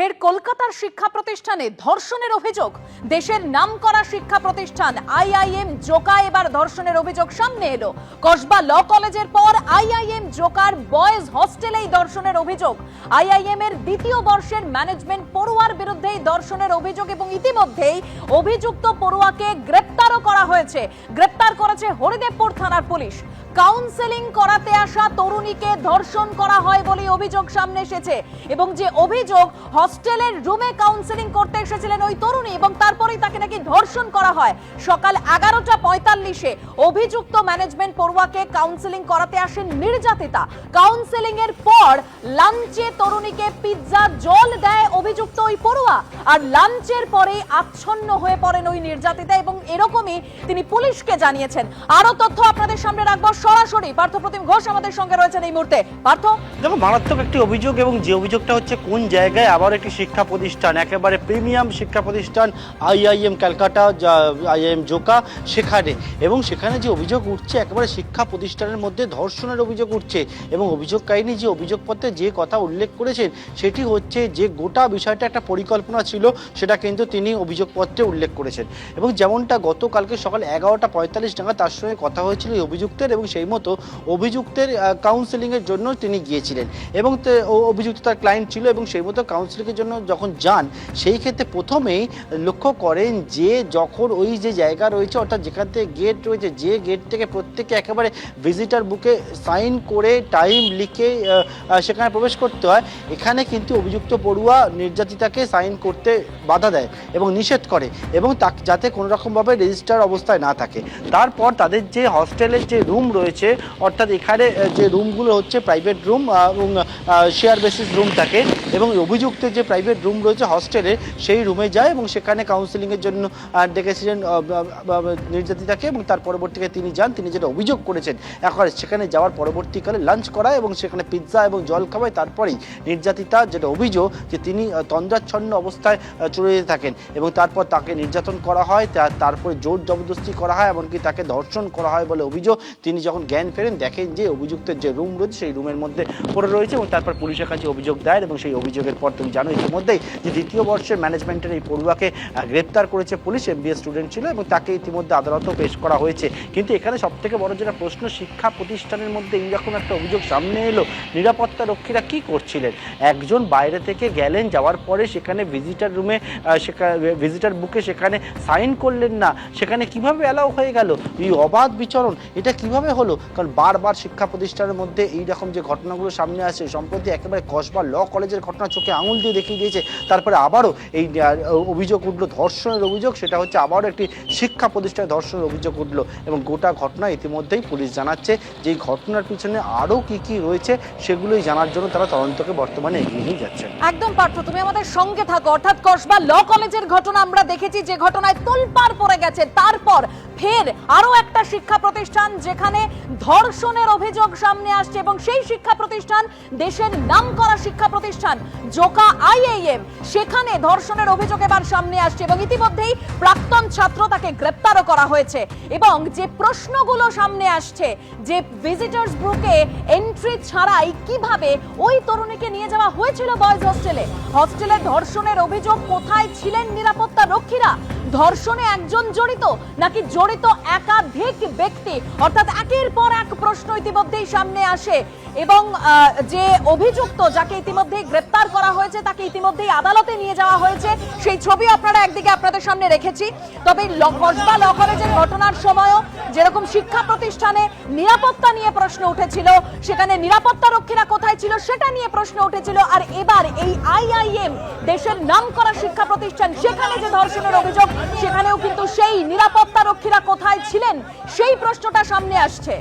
ফের কলকাতার শিক্ষা প্রতিষ্ঠানে ধর্ষণের অভিযোগ। দেশের নামকরা শিক্ষা প্রতিষ্ঠান আইআইএম জোকা এবার ধর্ষণের অভিযোগ সামনে এলো। কসবা ল কলেজের পর আইআইএম জোকার বয়েজ হস্টেলেই ধর্ষণের অভিযোগ। আইআইএম এর দ্বিতীয় বর্ষের ম্যানেজমেন্ট পড়ুয়ার বিরুদ্ধে ধর্ষণের অভিযোগ এবং ইতিমধ্যেই অভিযুক্ত পড়ুয়াকে গ্রেপ্তারও করা হয়েছে। গ্রেপ্তার করেছে হরিদেবপুর থানার পুলিশ। কাউন্সেলিং করাতে আসা তরুণীকে ধর্ষণ করা হয় বলে অভিযোগ সামনে এসেছে এবং যে অভিযোগ হস্টেলের রুমে কাউন্সেলিং করতে এসেছিলেন ওই তরুণী এবং তারপরেই তাকে নাকি ধর্ষণ করা হয়। সকাল 11:45-এ অভিযুক্ত ম্যানেজমেন্ট পড়ুয়াকে কাউন্সেলিং করাতে আসেন নির্যাতিতা। কাউন্সেলিং এর পর লাঞ্চে তরুণীকে পিৎজা জল দেয় অভিযুক্ত ওই পড়ুয়া, আর লাঞ্চের পরেই আচ্ছন্ন হয়ে পড়েন ওই নির্যাতিতা এবং এরকমই তিনি পুলিশকে জানিয়েছেন। আরো তথ্য আপনাদের সামনে রাখবো সরাসরি। পার্থপ্রতিম ঘোষ আমাদের সঙ্গে রয়েছেন এই মুহূর্তে। পার্থ, দেখো, মারাত্মক একটি অভিযোগ এবং যে অভিযোগটা হচ্ছে কোন জায়গায় আবার একটি শিক্ষা প্রতিষ্ঠান, একেবারে প্রিমিয়াম শিক্ষা প্রতিষ্ঠান আইআইএম ক্যালকাটা, আইআইএম জোকা, সেখানে এবং সেখানে যে অভিযোগ উঠছে একেবারে শিক্ষা প্রতিষ্ঠানের মধ্যে ধর্ষণের অভিযোগ উঠছে এবং অভিযোগকারিনী যে অভিযোগপত্রে যে কথা উল্লেখ করেছেন সেটি হচ্ছে যে গোটা বিষয়টা একটা পরিকল্পনা ছিল, সেটা কিন্তু তিনি অভিযোগপত্রে উল্লেখ করেছেন। এবং যেমনটা গতকালকে সকাল 11:45 নাগাদ তার সঙ্গে কথা হয়েছিল এই অভিযুক্তের এবং সেই মতো অভিযুক্তের কাউন্সেলিংয়ের জন্য তিনি গিয়েছিলেন এবং অভিযুক্ত তার ক্লায়েন্ট ছিল এবং সেই মতো কাউন্সেলিংয়ের জন্য যখন যান সেই ক্ষেত্রে প্রথমেই লক্ষ্য করেন যে যখন ওই যে জায়গা রয়েছে অর্থাৎ যেখান থেকে গেট রয়েছে, যে গেট থেকে প্রত্যেকে একেবারে ভিজিটার বুকে সাইন করে টাইম লিখে সেখানে প্রবেশ করতে হয়, এখানে কিন্তু অভিযুক্ত পড়ুয়া নির্যাতিতাকে সাইন করতে বাধা দেয় এবং নিষেধ করে এবং যাতে কোনো রকমভাবে রেজিস্টার অবস্থায় না থাকে। তারপর তাদের যে হস্টেলের যে রুম রয়েছে অর্থাৎ এখানে যে রুমগুলো হচ্ছে প্রাইভেট রুম এবং শেয়ার বেসিস রুম থাকে এবং অভিযুক্তের যে প্রাইভেট রুম রয়েছে হস্টেলের সেই রুমে যায় এবং সেখানে কাউন্সেলিংয়ের জন্য ডেকেছিলেন নির্যাতিতাকে এবং তার পরবর্তীতে তিনি যান। তিনি যেটা অভিযোগ করেছেন এখন সেখানে যাওয়ার পরবর্তীকালে লাঞ্চ করায় এবং সেখানে পিৎজা এবং জল খাওয়ায়। তারপরেই নির্যাতিতা যেটা অভিযোগ যে তিনি তন্দ্রাচ্ছন্ন অবস্থায় চলে যেতে থাকেন এবং তারপর তাকে নির্যাতন করা হয়, তারপরে জোর জবরদস্তি করা হয়, এমনকি তাকে ধর্ষণ করা হয় বলে অভিযোগ। তিনি যখন জ্ঞান ফেরেন দেখেন যে অভিযুক্তের যে রুম রয়েছে সেই রুমের মধ্যে পড়ে রয়েছে এবং তারপর পুলিশের কাছে অভিযোগ দেয় এবং সেই অভিযোগের পর তুমি জানো ইতিমধ্যেই যে দ্বিতীয় বর্ষের ম্যানেজমেন্টের এই পড়ুয়াকে গ্রেপ্তার করেছে পুলিশ। এমবিএ স্টুডেন্ট ছিল এবং তাকে ইতিমধ্যে আদালতেও পেশ করা হয়েছে। কিন্তু এখানে সবথেকে বড় যেটা প্রশ্ন, শিক্ষা প্রতিষ্ঠানের মধ্যে এইরকম একটা অভিযোগ সামনে এলো, নিরাপত্তা রক্ষীরা কি করছিলেন? একজন বাইরে থেকে গেলেন, যাওয়ার পরে সেখানে ভিজিটার রুমে ভিজিটার বুকে সেখানে সাইন করলেন না, সেখানে কিভাবে অ্যালাউ হয়ে গেল? এই অবাধ বিচরণ এটা কিভাবে হলো? কারণ বারবার শিক্ষা প্রতিষ্ঠানের মধ্যে এই রকম যে ঘটনাগুলো সামনে আসে, সম্প্রতি একেবারে কসবা ল কলেজের ঘটনা চোখে আঙুল দিয়ে দেখিয়ে দিয়েছে। তারপরে আবারও এই অভিযোগ উঠলো ধর্ষণের অভিযোগ, সেটা হচ্ছে আবারও একটি শিক্ষা প্রতিষ্ঠানে ধর্ষণের অভিযোগ উঠলো এবং গোটা ঘটনা ইতিমধ্যেই পুলিশ জানাচ্ছে যে এই ঘটনার পিছনে আরও কি রয়েছে সেগুলোই জানার জন্য তারা তদন্তকে বর্তমানে এগিয়ে নিয়ে যাচ্ছে। একদম পার্থ, তুমি আমাদের সঙ্গে থাকো। অর্থাৎ কসবা ল কলেজের ঘটনা আমরা দেখেছি, যে ঘটনায় তোলপাড় পড়ে গেছে, তারপর ফের আরো একটা শিক্ষা প্রতিষ্ঠান যেখানে ধর্ষণের অভিযোগ সামনে আসছে এবং সেই শিক্ষা প্রতিষ্ঠান দেশের নামকরা শিক্ষা প্রতিষ্ঠান জোকা আইআইএম, সেখানে ধর্ষণের অভিযোগ এবার সামনে আসছে এবং ইতিমধ্যেই প্রাক্তন ছাত্র তাকে গ্রেপ্তারও করা হয়েছে। এবং যে প্রশ্নগুলো সামনে আসছে যে ভিজিটার্স বুকে এন্ট্রি ছাড়াই কিভাবে ওই তরুণীকে নিয়ে যাওয়া হয়েছিল বয়েজ হস্টেলে ধর্ষণের অভিযোগ, কোথায় ছিলেন নিরাপত্তা রক্ষীরা? ধর্ষণে একজন জড়িত নাকি জড়িত একাধিক ব্যক্তি? অর্থাৎ একের পর এক প্রশ্ন ইতিমধ্যেই সামনে আসে এবং যে অভিযুক্ত যাকে ইতিমধ্যেই গ্রেপ্তার করা হয়েছে তাকে ইতিমধ্যেই আদালতে নিয়ে যাওয়া হয়েছে, সেই ছবি আপনারা একদিকে আপনাদের সামনে রেখেছি। তবে কসবা ল কলেজের ঘটনার সময়ও যেরকম শিক্ষা প্রতিষ্ঠানে নিরাপত্তা নিয়ে প্রশ্ন উঠেছিল, সেখানে নিরাপত্তা রক্ষীরা কোথায় ছিল সেটা নিয়ে প্রশ্ন উঠেছিল, আর এবার এই আইআইএম দেশের নামকরা শিক্ষা প্রতিষ্ঠান সেখানে যে ধর্ষণের অভিযোগ, সেখানেও কিন্তু সেই নিরাপত্তা রক্ষীরা কোথায় ছিলেন সেই প্রশ্নটা সামনে আসছে।